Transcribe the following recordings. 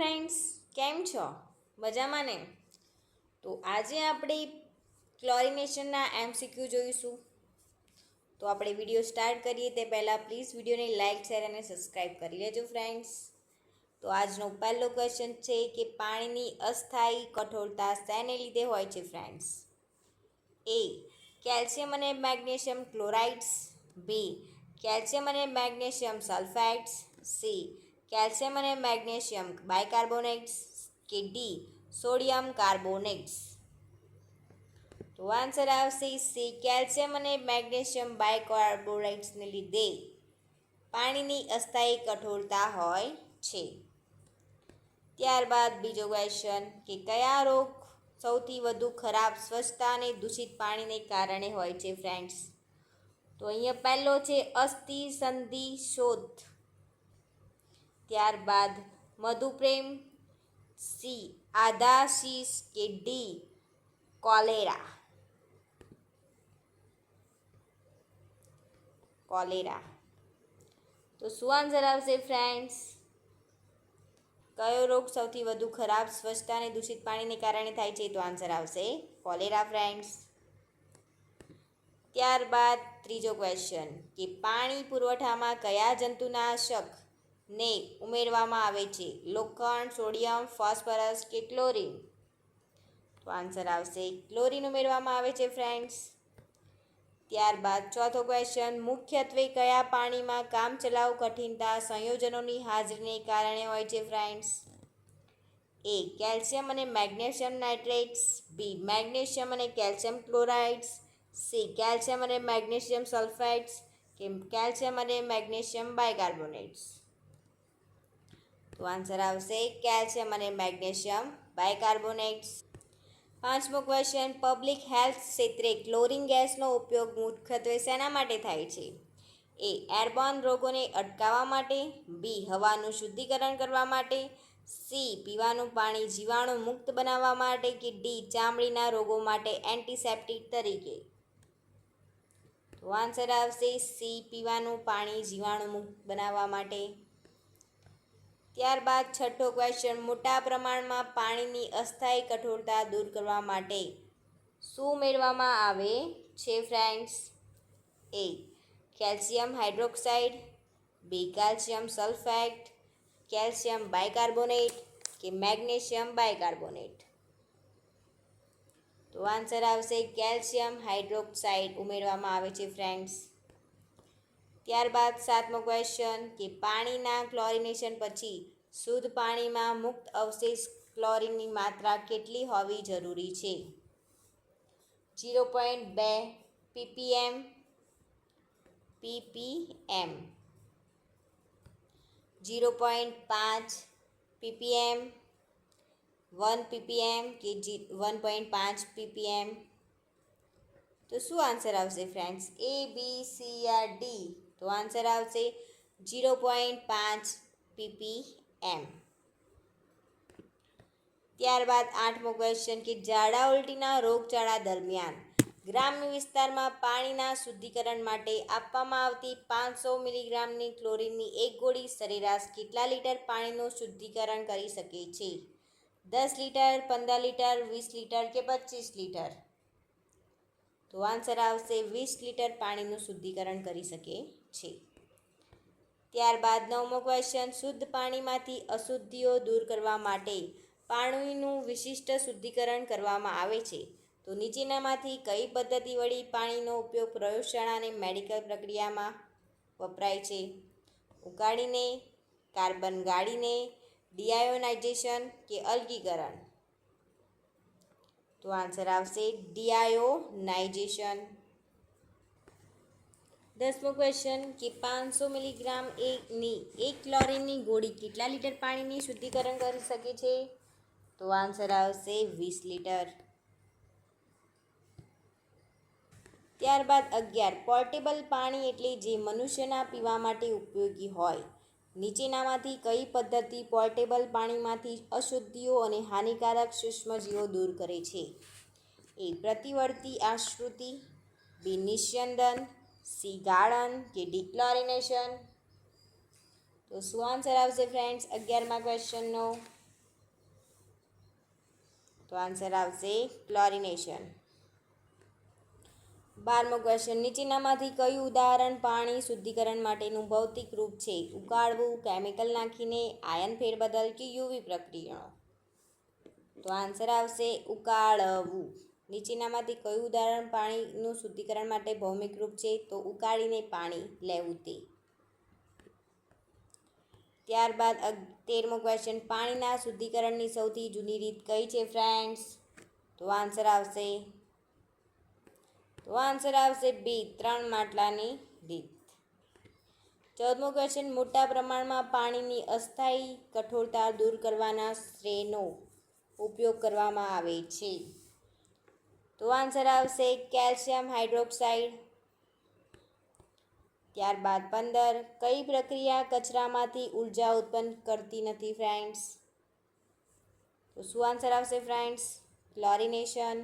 Friends, કેમ છો? મજામાં ને? તો આજે આપણે ક્લોરિનેશનના MCQ જોઈશું. તો આપણે વિડીયો સ્ટાર્ટ કરીએ તે પહેલાં પ્લીઝ વિડીયોને લાઇક, શેર અને સબસ્ક્રાઈબ કરી લેજો ફ્રેન્ડ્સ. તો આજનો પહેલો ક્વેશ્ચન છે કે પાણીની અસ્થાયી કઠોરતા શેને લીધે હોય છે ફ્રેન્ડ્સ? A. કેલ્શિયમ અને મેગ્નેશિયમ ક્લોરાઇડ્સ. B. કેલ્શિયમ અને મેગ્નેશિયમ સલ્ફેટ્સ. C. કેલ્શિયમ અને મેગ્નેશિયમ બાયકાર્બોનેટ્સ. કે ડી સોડિયમ કાર્બોનેટ્સ. તો આન્સર આવશે સી, કેલ્શિયમ અને મેગ્નેશિયમ બાયકાર્બોનેટ્સને લીધે પાણીની અસ્થાયી કઠોરતા હોય છે. ત્યારબાદ બીજો ક્વેશ્ચન કે કયા રોગ સૌથી વધુ ખરાબ સ્વચ્છતા અને દૂષિત પાણીને કારણે હોય છે ફ્રેન્ડ્સ? તો અહીંયા પહેલો છે અસ્થિ સંધિ શોથ. ત્યારબાદ મધુપ્રેમ. સી આધાશીષ. કે ડી કોલેરા. તો શું આન્સર આવશે ફ્રેન્ડ્સ? કયો રોગ સૌથી વધુ ખરાબ સ્વચ્છતા અને દૂષિત પાણીને કારણે થાય છે? તો આન્સર આવશે કોલેરા ફ્રેન્ડ્સ. ત્યારબાદ ત્રીજો ક્વેશ્ચન કે પાણી પુરવઠામાં કયા જંતુનાશક ને ઉમેરવામાં આવે છે? લોખંડ, સોડિયમ, ફોસ્ફરસ કે ક્લોરીન? તો આન્સર આવશે ક્લોરીન ઉમેરવામાં આવે છે ફ્રેન્ડ્સ. ત્યારબાદ ચોથો ક્વેશ્ચન મુખ્યત્વે કયા પાણીમાં કામચલાઉ કઠિનતા સંયોજનોની હાજરીને કારણે હોય છે ફ્રેન્ડ્સ? A. કેલ્શિયમ અને મેગ્નેશિયમ નાઇટ્રેટ્સ. B. મેગ્નેશિયમ અને કેલ્શિયમ ક્લોરાઇડ્સ. C. કેલ્શિયમ અને મેગ્નેશિયમ સલ્ફેટ્સ. કે કેલ્શિયમ અને મેગ્નેશિયમ બાયકાર્બોનેટ્સ? તો આન્સર આવશે કેલ્શિયમ અને મેગ્નેશિયમ બાયકાર્બોનેટ્સ. પાંચમો ક્વેશ્ચન પબ્લિક હેલ્થ ક્ષેત્રે ક્લોરીન ગેસનો ઉપયોગ મુખ્યત્વે શેના માટે થાય છે? A. એરબોર્ન રોગોને અટકાવવા માટે. B. હવાનું શુદ્ધિકરણ કરવા માટે. C. પીવાનું પાણી જીવાણુ મુક્ત બનાવવા માટે. કે D. ચામડીના રોગો માટે એન્ટિસેપ્ટિક તરીકે? તો આન્સર આવશે C. પીવાનું પાણી જીવાણુ મુક્ત બનાવવા માટે. ત્યારબાદ છઠ્ઠો ક્વેશ્ચન મોટા પ્રમાણમાં પાણીની અસ્થાયી કઠોરતા દૂર કરવા માટે શું ઉમેરવામાં આવે છે friends? A. Calcium hydroxide. B. Calcium sulphate. Calcium bicarbonate. કે મેગ્નેશિયમ બાયકાર્બોનેટ? તો આન્સર આવશે કેલ્શિયમ હાઇડ્રોક્સાઇડ ઉમેરવામાં આવે છે ફ્રેન્ડ્સ. ત્યારબાદ સાતમો ક્વેશ્ચન કે પાણીના ક્લોરિનેશન પછી શુદ્ધ પાણીમાં મુક્ત અવશેષ ક્લોરીનની માત્રા કેટલી હોવી જરૂરી છે? 0.2 ppm, 0.5 ppm, 1 ppm કે 1.5 ppm? તો શું આન્સર આવશે friends? A, B, C yeah D? તો આન્સર આવશે 0.5 ppm. ત્યારબાદ આઠમો ક્વેશ્ચન કે ઝાડા ઉલટીના રોગચાળા દરમિયાન ગ્રામ્ય વિસ્તારમાં પાણીના શુદ્ધિકરણ માટે આપવામાં આવતી 500 મિલીગ્રામની ક્લોરીનની એક ગોળી સરેરાશ કેટલા લીટર પાણીનું શુદ્ધિકરણ કરી શકે છે? 10 લીટર, 15 લીટર, 20 લીટર કે 25 લીટર? તો આન્સર આવશે 20 લીટર પાણીનું શુદ્ધિકરણ કરી શકે છે. ત્યારબાદ નવમો ક્વેશ્ચન શુદ્ધ પાણીમાંથી અશુદ્ધિઓ દૂર કરવા માટે પાણીનું વિશિષ્ટ શુદ્ધિકરણ કરવામાં આવે છે. તો નીચેનામાંથી કઈ પદ્ધતિ વળી પાણીનો ઉપયોગ પ્રયોગશાળા અને મેડિકલ પ્રક્રિયામાં વપરાય છે? ઉકાળીને, કાર્બન ગાળીને, ડીઆયોનાઇઝેશન કે અલગીકરણ? તો આન્સર આવશે ડીઆયોનાઇઝેશન. 10મો ક્વેશ્ચન કે 500 મિલીગ્રામ એક ક્લોરીનની ગોળી કેટલા લીટર પાણીની શુદ્ધિકરણ કરી શકે છે? તો આન્સર આવશે 20 લીટર. ત્યારબાદ 11 પોર્ટેબલ પાણી એટલે જે મનુષ્યના પીવા માટે ઉપયોગી હોય. નીચેનામાંથી કઈ પદ્ધતિ પોર્ટેબલ પાણીમાંથી અશુદ્ધિઓ અને હાનિકારક સૂક્ષ્મજીવો દૂર કરે છે? A. પ્રતિવર્તી આશ્રુતિ. B. નિસ્યંદન. C. ગાળણ કે ડિક્લોરિનેશન? તો શું આન્સર આવશે ફ્રેન્ડ્સ 11મા ક્વેશ્ચનનો? તો આન્સર આવશે ક્લોરિનેશન. 12મો ક્વેશ્ચન, નીચેનામાંથી કયું ઉદાહરણ પાણી શુદ્ધિકરણ માટેનું ભૌતિક રૂપ છે? ઉકાળવું, કેમિકલ નાખીને, આયન ફેરબદલ કે યુવી પ્રક્રિયા? તો આન્સર આવશે ઉકાળવું. નીચેનામાંથી કયું ઉદાહરણ પાણીનું શુદ્ધિકરણ માટે ભૌમિક રૂપ છે? તો ઉકાળીને પાણી લેવું તે. ત્યારબાદ 13મો ક્વેશ્ચન, પાણીના શુદ્ધિકરણની સૌથી જૂની રીત કઈ છે ફ્રેન્ડ્સ? તો આન્સર આવશે બી, 3 માટલાની રીત. 14મો ક્વેશ્ચન, મોટા પ્રમાણમાં પાણીની અસ્થાયી કઠોરતા દૂર કરવાના શ્રેયનો ઉપયોગ કરવામાં આવે છે? તો આન્સર આવશે કેલ્શિયમ હાઇડ્રોક્સાઇડ. ત્યારબાદ 15, કઈ પ્રક્રિયા કચરામાંથી ઉર્જા ઉત્પન્ન કરતી નથી ફ્રેન્ડ્સ? તો શું આન્સર આવશે ફ્રેન્ડ્સ? ક્લોરિનેશન.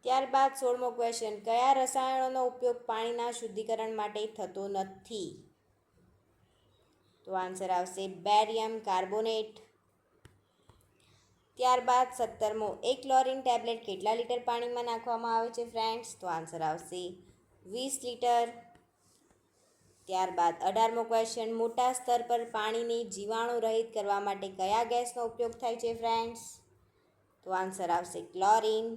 ત્યારબાદ 16મો ક્વેશ્ચન, કયા રસાયણોનો ઉપયોગ પાણીના શુદ્ધિકરણ માટે થતો નથી? તો આન્સર આવશે બેરિયમ કાર્બોનેટ. ત્યારબાદ 17મો, એક ક્લોરીન ટેબ્લેટ કેટલા લીટર પાણીમાં નાખવામાં આવે છે ફ્રેન્ડ્સ? તો આન્સર આવશે 20 લીટર. ત્યારબાદ 18મો ક્વેશ્ચન, મોટા સ્તર પર પાણીને જીવાણુ રહિત કરવા માટે કયા ગેસનો ઉપયોગ થાય છે ફ્રેન્ડ્સ? તો આન્સર આવશે ક્લોરીન.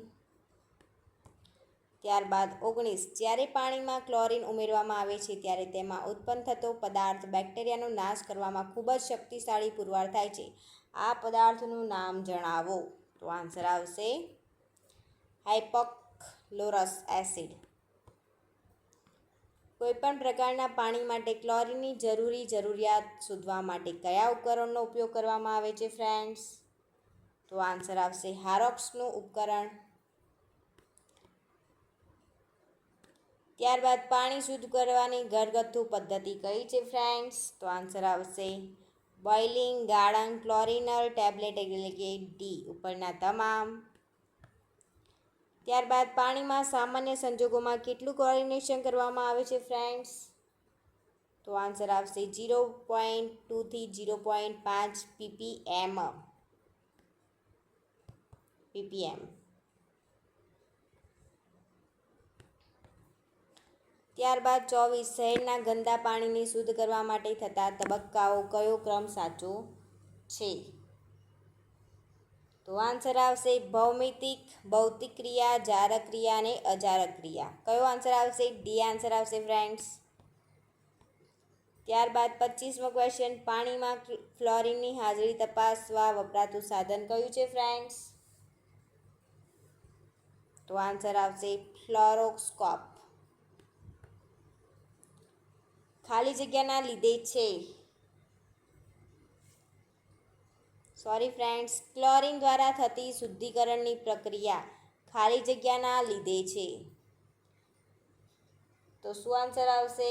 ત્યારબાદ 19, જ્યારે પાણીમાં ક્લોરીન ઉમેરવામાં આવે છે ત્યારે તેમાં ઉત્પન્ન થતો પદાર્થ બેક્ટેરિયાનો નાશ કરવામાં ખૂબ જ શક્તિશાળી પુરવાર થાય છે. આ પદાર્થનું નામ જણાવો. તો આન્સર આવશે હાઇપોક્લોરસ એસિડ. કોઈપણ પ્રકારના પાણી માટે ક્લોરીનની જરૂરિયાત શોધવા માટે કયા ઉપકરણનો ઉપયોગ કરવામાં આવે છે ફ્રેન્ડ્સ? તો આન્સર આવશે હારોક્સનું ઉપકરણ. ત્યારબાદ પાણી શુદ્ધ કરવાની ઘરગથ્થુ પદ્ધતિ કઈ છે ફ્રેન્ડ્સ? તો આન્સર આવશે બોઇલિંગ, ગાળણ, ક્લોરિનલ ટેબ્લેટ એટલે કે ડી, ઉપરના તમામ. ત્યારબાદ પાણીમાં સામાન્ય સંજોગોમાં કેટલું ક્લોરિનેશન કરવામાં આવે છે ફ્રેન્ડ્સ? તો આન્સર આવશે 0.2 થી 0.5 ppm. ત્યારબાદ 24, શહેરના ગંદા પાણીને શુદ્ધ કરવા માટે થતા તબક્કાઓ કયો ક્રમ સાચો છે? તો આન્સર આવશે ભૌતિક ક્રિયા, જારક ક્રિયા અને અજારક ક્રિયા. કયો આન્સર આવશે? ડી આન્સર આવશે ફ્રેન્ડ્સ. ત્યારબાદ 25મો ક્વેશ્ચન, પાણીમાં ફ્લોરિનની હાજરી તપાસવા વપરાતું સાધન કયું છે ફ્રેન્ડ્સ? તો આન્સર આવશે ફ્લોરોસ્કોપ. ખાલી જગ્યાના લીધે છે. ક્લોરીન દ્વારા થતી શુદ્ધિકરણની પ્રક્રિયા ખાલી જગ્યાના લીધે છે. તો શું આન્સર આવશે?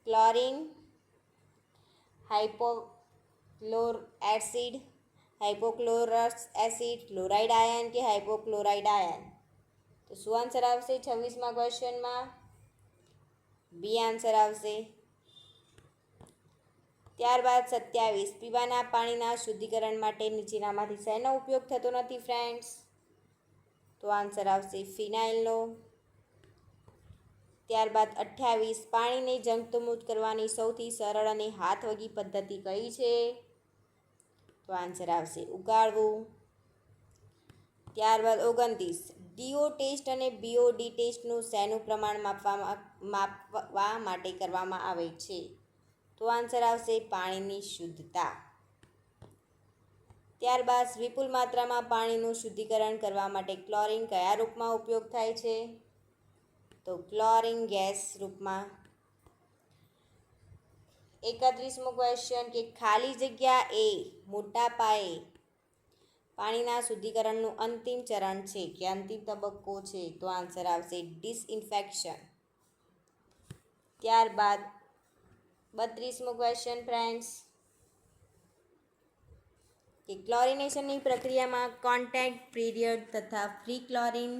ક્લોરીન, હાઇપોક્લોરસ એસિડ, ક્લોરાઇડ આયન કે હાઇપોક્લોરાઇડ આયન? તો શું આન્સર આવશે 26મા ક્વેશ્ચનમાં? બી આન્સર આવશે. ત્યારબાદ 27, પીવાના પાણીના શુદ્ધિકરણ માટે નીચેનામાંથી શેનો ઉપયોગ થતો નથી ફ્રેન્ડ્સ? તો આન્સર આવશે ફિનાઇલનો. ત્યારબાદ 28, પાણીને જંતુમુક્ત કરવાની સૌથી સરળ અને હાથવગી પદ્ધતિ કઈ છે? તો આન્સર આવશે ઉકાળવું. ત્યારબાદ 29, ડીઓ ટેસ્ટ અને બીઓડી ટેસ્ટનું શેનું પ્રમાણ માપવા માટે કરવામાં આવે છે? તો આન્સર આવશે પાણીની શુદ્ધતા. ત્યારબાદ વિપુલ માત્રામાં પાણીનું શુદ્ધિકરણ કરવા માટે ક્લોરીન કયા રૂપમાં ઉપયોગ થાય છે? તો ક્લોરીન ગેસ રૂપમાં. 31મો ક્વેશ્ચન, કે ખાલી જગ્યા એ મોટા પાયે પાણીના શુદ્ધિકરણનું અંતિમ ચરણ છે કે અંતિમ તબક્કો છે? તો આન્સર આવશે ડિસઇન્ફેક્શન. ત્યારબાદ 32મો ક્વેશ્ચન ફ્રેન્ડ્સ, કે ક્લોરિનેશનની પ્રક્રિયામાં કોન્ટેક્ટ પીરિયડ તથા ફ્રી ક્લોરીન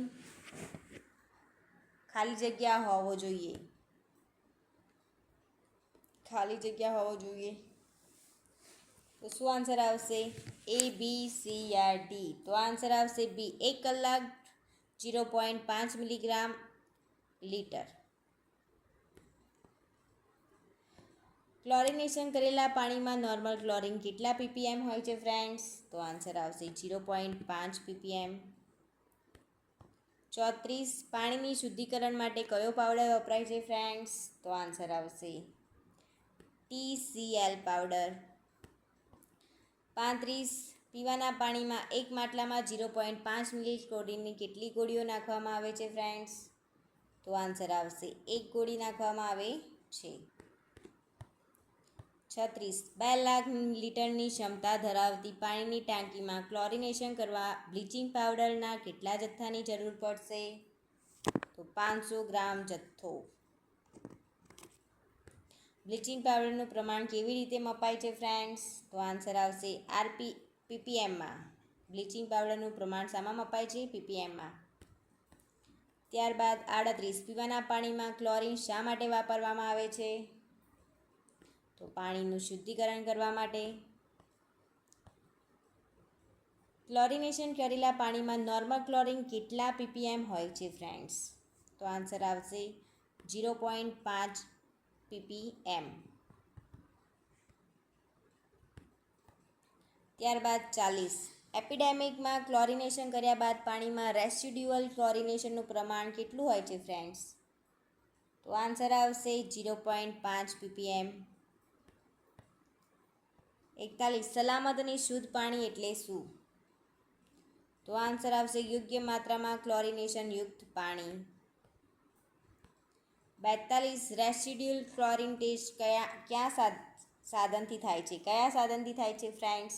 ખાલી જગ્યા હોવો જોઈએ. તો શું આન્સર આવશે? A, B, C yeah D? તો આન્સર આવશે બી, 1 કલાક 0.5 મિલીગ્રામ લીટર. ક્લોરિનેશન કરેલા પાણીમાં નોર્મલ ક્લોરિન કેટલા ppm હોય છે ફ્રેન્ડ્સ? તો આન્સર આવશે 0.5 ppm. 34, પાણીની શુદ્ધિકરણ માટે કયો પાવડર વપરાય છે ફ્રેન્ડ્સ? તો આન્સર આવશે TCl પાવડર. 35, પીવાના પાણીમાં એક માટલામાં 0.5 મિલી ક્લોરીનની કેટલી ગોળીઓ નાખવામાં આવે છે ફ્રેન્ડ્સ? તો આન્સર આવશે 1 ગોળી નાખવામાં આવે છે. 36, 2 લાખ લીટરની ક્ષમતા ધરાવતી પાણીની ટાંકીમાં ક્લોરિનેશન કરવા બ્લીચિંગ પાવડરના કેટલા જથ્થાની જરૂર પડશે? તો 500 ગ્રામ જથ્થો. બ્લીચિંગ પાવડરનું પ્રમાણ કેવી રીતે મપાય છે ફ્રેન્ડ્સ? તો આન્સર આવશે ppmમાં. બ્લીચિંગ પાવડરનું પ્રમાણ શામાં મપાય છે? ppmમાં. ત્યારબાદ 38, પીવાના પાણીમાં ક્લોરિન શા માટે વાપરવામાં આવે છે? તો પાણીનું શુદ્ધિકરણ કરવા માટે. ક્લોરિનેશન કરેલા પાણીમાં નોર્મલ ક્લોરિન કેટલા ppm હોય છે ફ્રેન્ડ્સ? તો આન્સર આવશે 0.5 ppm. ત્યારબાદ 40, એપિડેમિકમાં ક્લોરિનેશન કર્યા બાદ પાણીમાં રેસિડ્યુઅલ ક્લોરિનેશનનું પ્રમાણ કેટલું હોય છે ફ્રેન્ડ્સ? તો આન્સર આવશે 0.5 ppm. 41, સલામત અને શુદ્ધ પાણી એટલે શું? તો આન્સર આવશે યોગ્ય માત્રામાં ક્લોરિનેશન યુક્ત પાણી. 42, રેસિડ્યુઅલ ક્લોરિન ટેસ્ટ કયા સાધનથી થાય છે? કયા સાધનથી થાય છે ફ્રેન્ડ્સ?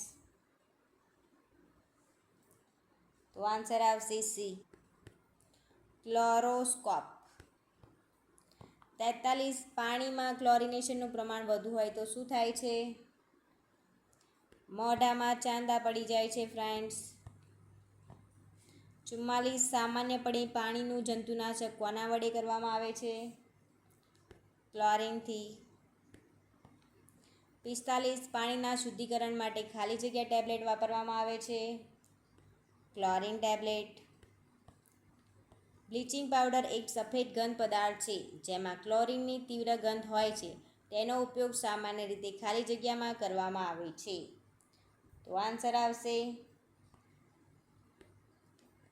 તો આન્સર આવશે સી, ક્લોરોસ્કોપ. 43, પાણીમાં ક્લોરિનેશનનું પ્રમાણ વધુ હોય તો શું થાય છે? મોઢામાં ચાંદા પડી જાય છે ફ્રેન્ડ્સ. 44, સામાન્યપણે પાણીનું જંતુનાશક કોના વડે કરવામાં આવે છે? ક્લોરિનથી. 45, પાણીના શુદ્ધિકરણ માટે ખાલી જગ્યા ટેબ્લેટ વાપરવામાં આવે છે? Chlorine tablet. બ્લીચિંગ પાવડર એક સફેદ ઘન પદાર્થ છે જેમાં ક્લોરિનની તીવ્ર ગંધ હોય છે. તેનો ઉપયોગ સામાન્ય રીતે ખાલી જગ્યામાં કરવામાં આવે છે. તો આન્સર આવશે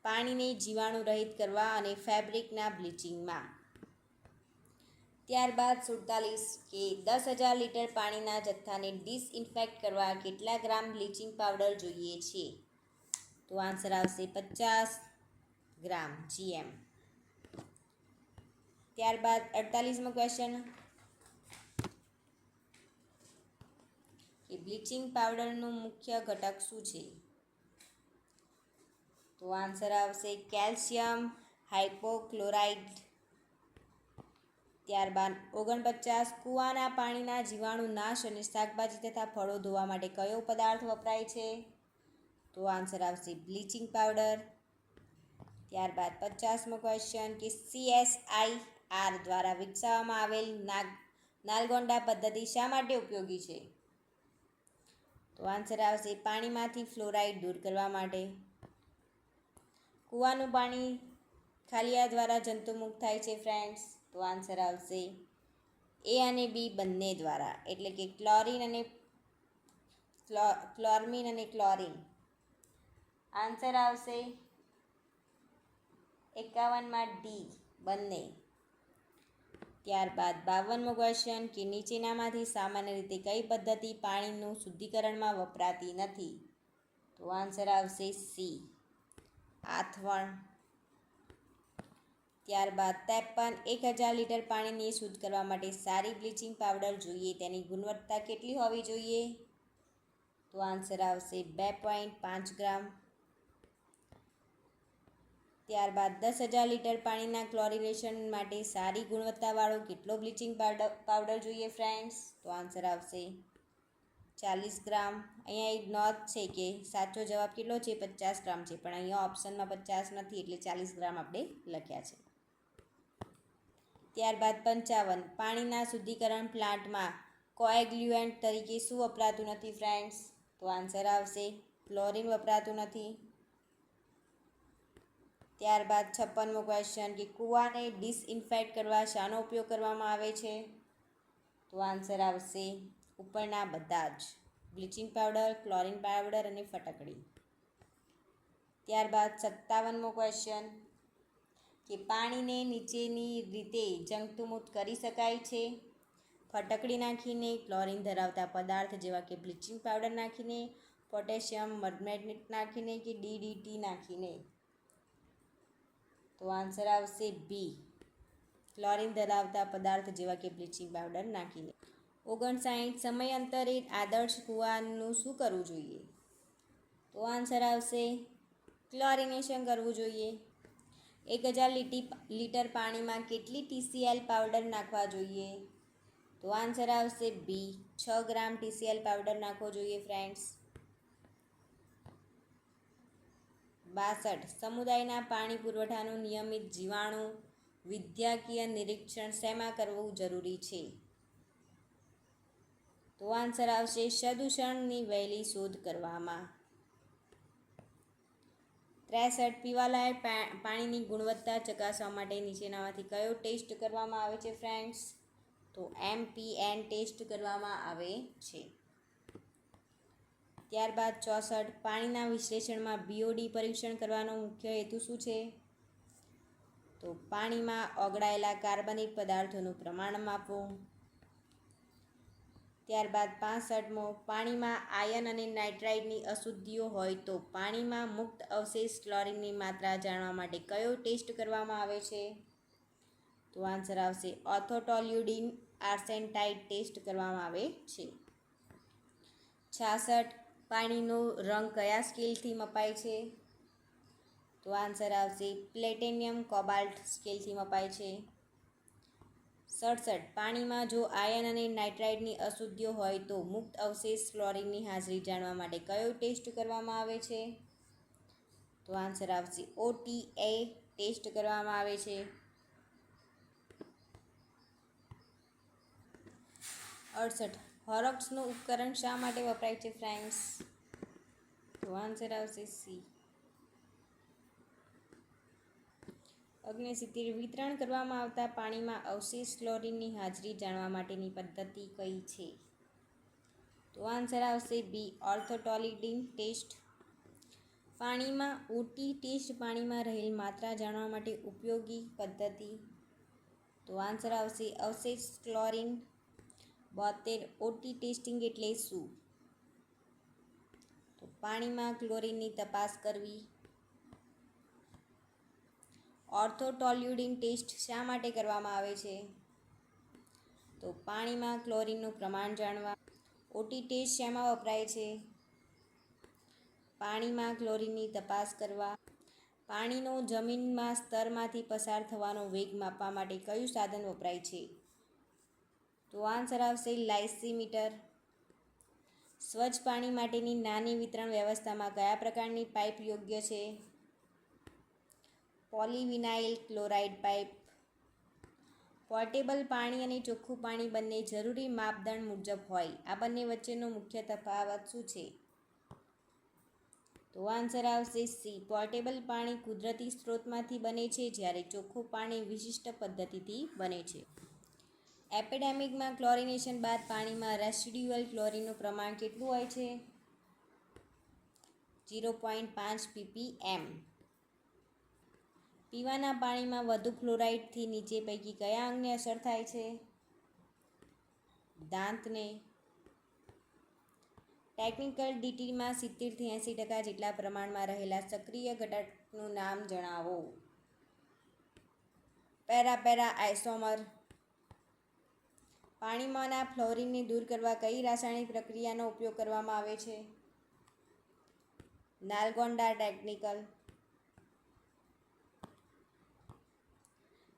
પાણીને જીવાણુ રહિત કરવા અને ફેબ્રિકના બ્લીચિંગમાં. ત્યારબાદ 47, કે 10,000 લીટર પાણીના જથ્થાને ડિસઇન્ફેક્ટ કરવા કેટલા ગ્રામ બ્લીચિંગ પાવડર જોઈએ છે? તો આન્સર આવશે 50 ગ્રામ GM. ત્યારબાદ 48મો ક્વેશ્ચન, કે બ્લીચિંગ પાવડરનું મુખ્ય ઘટક શું છે? તો આન્સર આવશે કેલ્શિયમ હાઇપોક્લોરાઇડ. ત્યારબાદ 49, કૂવાના પાણીના જીવાણુ નાશ અને શાકભાજી તથા ફળો ધોવા માટે કયો પદાર્થ વપરાય છે? તો આન્સર આવશે બ્લીચિંગ પાવડર. ત્યારબાદ 50મો ક્વેશ્ચન, કે CSIR દ્વારા વિકસાવવામાં આવેલ નાલગોંડા પદ્ધતિ શા માટે ઉપયોગી છે? તો આન્સર આવશે પાણીમાંથી ફ્લોરાઇડ દૂર કરવા માટે. કૂવાનું પાણી ખાલિયા દ્વારા જંતુમુક્ત થાય છે ફ્રેન્ડ્સ? તો આન્સર આવશે A અને B બંને દ્વારા, એટલે કે ક્લોરમીન અને ક્લોરિન. આન્સર આવશે 51માં D બંને. ત્યારબાદ 52મો ક્વેશ્ચન, કે નીચેનામાંથી સામાન્ય રીતે કઈ પદ્ધતિ પાણીનું શુદ્ધિકરણમાં વપરાતી નથી? તો આન્સર આવશે સી, આથવણ. ત્યારબાદ 53, 1000 લીટર પાણીને શુદ્ધ કરવા માટે સારી બ્લીચિંગ પાવડર જોઈએ તેની ગુણવત્તા કેટલી હોવી જોઈએ? તો આન્સર આવશે 2.5 ગ્રામ. ત્યારબાદ 10,000 લીટર પાણીના ક્લોરિનેશન માટે સારી ગુણવત્તાવાળો કેટલો બ્લીચિંગ પાવડર જોઈએ ફ્રેન્ડ્સ? તો આન્સર આવશે 40 ગ્રામ. અહીંયા એક નોંધ છે કે સાચો જવાબ કેટલો છે? 50 ગ્રામ છે, પણ અહીંયા ઓપ્શનમાં 50 નથી એટલે 40 ગ્રામ આપણે લખ્યા છે. ત્યારબાદ 55, પાણીના શુદ્ધિકરણ પ્લાન્ટમાં કોએગ્લ્યુએન્ટ તરીકે શું વપરાતું નથી ફ્રેન્ડ્સ? તો આન્સર આવશે ક્લોરીન વપરાતું નથી. ત્યારબાદ 56મો ક્વેશ્ચન કે કૂવાને ડિસઇન્ફેક્ટ કરવા શાનો ઉપયોગ કરવામાં આવે છે? તો આન્સર આવશે ઉપરના બધા જ, બ્લીચિંગ પાવડર, ક્લોરીન પાવડર અને ફટકડી. ત્યારબાદ 57મો ક્વેશ્ચન કે પાણીને નીચેની રીતે જંતુમુક્ત કરી શકાય છે? ફટકડી નાખીને, ક્લોરીન ધરાવતા પદાર્થ જેવા કે બ્લીચિંગ પાવડર નાખીને, પોટેશિયમ મર્મેગ્નેટ નાખીને કે DDT નાખીને? તો આન્સર આવશે બી, ક્લોરીન ધરાવતા પદાર્થ જેવા કે બ્લીચિંગ પાવડર નાખીને. 59 સમયાંતરે આદર્શ કૂવાનું શું કરવું જોઈએ? તો આન્સર આવશે ક્લોરિનેશન કરવું જોઈએ. 1000 લીટર પાણીમાં કેટલી TCl પાવડર નાખવા જોઈએ? તો આન્સર આવશે બી, 6 ગ્રામ TCl પાવડર નાખવો જોઈએ ફ્રેન્ડ્સ. 62 સમુદાયના પાણી પુરવઠાનું નિયમિત જીવાણુ વિદ્યાકીય નિરીક્ષણ શેમાં કરવું જરૂરી છે? તો આન્સર આવશે પ્રદૂષણની વહેલી શોધ કરવામાં. 63 પીવાલાયક પાણીની ગુણવત્તા ચકાસવા માટે નીચેનામાંથી કયો ટેસ્ટ કરવામાં આવે છે ફ્રેન્ડ્સ? તો MPN ટેસ્ટ કરવામાં આવે છે. ત્યારબાદ 64 પાણીના વિશ્લેષણમાં BOD પરીક્ષણ કરવાનો મુખ્ય હેતુ શું છે? તો પાણીમાં ઓગળાયેલા કાર્બનિક પદાર્થોનું પ્રમાણ માપવું. ત્યારબાદ 65મો પાણીમાં આયર્ન અને નાઇટ્રાઇટની અશુદ્ધિઓ હોય તો પાણીમાં મુક્ત અવશેષ ક્લોરીનની માત્રા જાણવા માટે કયો ટેસ્ટ કરવામાં આવે છે? તો આન્સર આવશે ઓર્થોટોલ્યુડિન આર્સેન્ટાઇટ ટેસ્ટ કરવામાં આવે છે. 66 પાણીનો રંગ કયા સ્કેલથી મપાય છે? તો આન્સર આવશે પ્લેટિનિયમ કોબાલ્ટ સ્કેલથી મપાય છે. 67 પાણીમાં જો આયર્ન અને નાઇટ્રાઇટની અશુદ્ધિઓ હોય તો મુક્ત અવશેષ ક્લોરીનની હાજરી જાણવા માટે કયો ટેસ્ટ કરવામાં આવે છે? તો આન્સર આવશે OTA ટેસ્ટ કરવામાં આવે છે. 68 હોરોક્સનું ઉપકરણ શા માટે વપરાય છે ફ્રેન્ડ્સ? તો આન્સર આવશે સી. 69 વિતરણ કરવામાં આવતા પાણીમાં અવશેષ ક્લોરીનની હાજરી જાણવા માટેની પદ્ધતિ કઈ છે? તો આન્સર આવશે બી, ઓર્થોટોલિડિન ટેસ્ટ. પાણીમાં OT ટેસ્ટ પાણીમાં રહેલ માત્રા જાણવા માટે ઉપયોગી પદ્ધતિ. તો આન્સર આવશે અવશેષ ક્લોરીન. 72 OT ટેસ્ટિંગ એટલે શું? તો પાણીમાં ક્લોરીનની તપાસ કરવી. ઓર્થોટોલ્યુડિન ટેસ્ટ શા માટે કરવામાં આવે છે? તો પાણીમાં ક્લોરીનનું પ્રમાણ જાણવા. OT ટેસ્ટ શેમાં વપરાય છે? પાણીમાં ક્લોરીનની તપાસ કરવા. પાણીનો જમીનમાં સ્તરમાંથી પસાર થવાનો વેગ માપવા માટે કયું સાધન વપરાય છે? તો આન્સર આવશે લાઇસીમીટર. સ્વચ્છ પાણી માટેની નાની વિતરણ વ્યવસ્થામાં કયા પ્રકારની પાઇપ યોગ્ય છે? Polyvinyl chloride pipe. પોર્ટેબલ પાણી અને ચોખ્ખું પાણી બંને જરૂરી માપદંડ મુજબ હોય. આ બંને વચ્ચેનો મુખ્ય તફાવત શું છે? તો આન્સર આવશે સી, પોર્ટેબલ પાણી કુદરતી સ્ત્રોતમાંથી બને છે જ્યારે ચોખ્ખું પાણી વિશિષ્ટ પદ્ધતિથી બને છે. એપિડેમિકમાં ક્લોરિનેશન બાદ પાણીમાં રેસિડ્યુઅલ ક્લોરીનનું પ્રમાણ કેટલું હોય છે? 0.5 ppm. પીવાના પાણીમાં વધુ ફ્લોરાઇડથી નીચે પૈકી કયા અંગને અસર થાય છે? દાંતને. ટેકનિકલ ડીટીમાં 70 થી 80% જેટલા પ્રમાણમાં રહેલા સક્રિય ઘટકનું નામ જણાવો. Para isomer. પાણીમાંના ફ્લોરિનને દૂર કરવા કઈ રાસાયણિક પ્રક્રિયાનો ઉપયોગ કરવામાં આવે છે? નાલગોન્ડા ટેકનિકલ.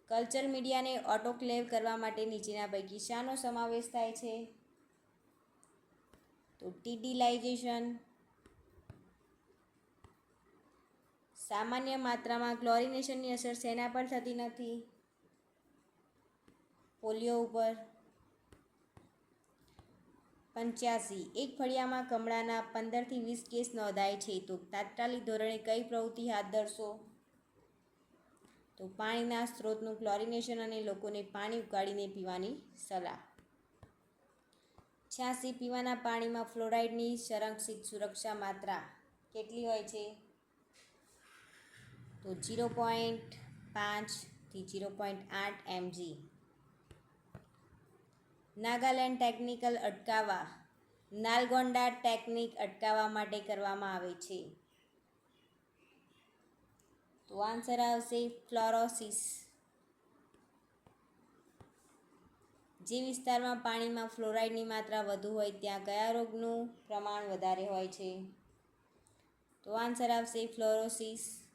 કલ્ચર મીડિયાને ઓટોક્લેવ કરવા માટે નીચેના પૈકી શાનો સમાવેશ થાય છે? તો ટીડીલાઇઝેશન. સામાન્ય માત્રામાં ક્લોરિનેશનની અસર શેના પર થતી નથી? પોલિયો ઉપર. 85. એક ફળિયામાં કમળાના 15થી 20 કેસ નોંધાય છે તો તાત્કાલિક ધોરણે કઈ પ્રવૃત્તિ હાથ ધરશો? તો પાણીના સ્ત્રોતનું ક્લોરિનેશન અને લોકોને પાણી ઉકાળીને પીવાની સલાહ. 86. પીવાના પાણીમાં ફ્લોરાઇડની સંરક્ષિત સુરક્ષા માત્રા કેટલી હોય છે? તો 0.5 થી 0.8 mg. નાગાલેન્ડ ટેકનિકલ અટકાવવા નાલગોંડા ટેકનિક અટકાવવા માટે કરવામાં આવે છે. તો આન્સર આવશે ફ્લોરોસિસ. જે વિસ્તારમાં પાણીમાં ફ્લોરાઇડની માત્રા વધુ હોય ત્યાં કયા રોગનું પ્રમાણ વધારે હોય છે? તો આન્સર આવશે ફ્લોરોસિસ.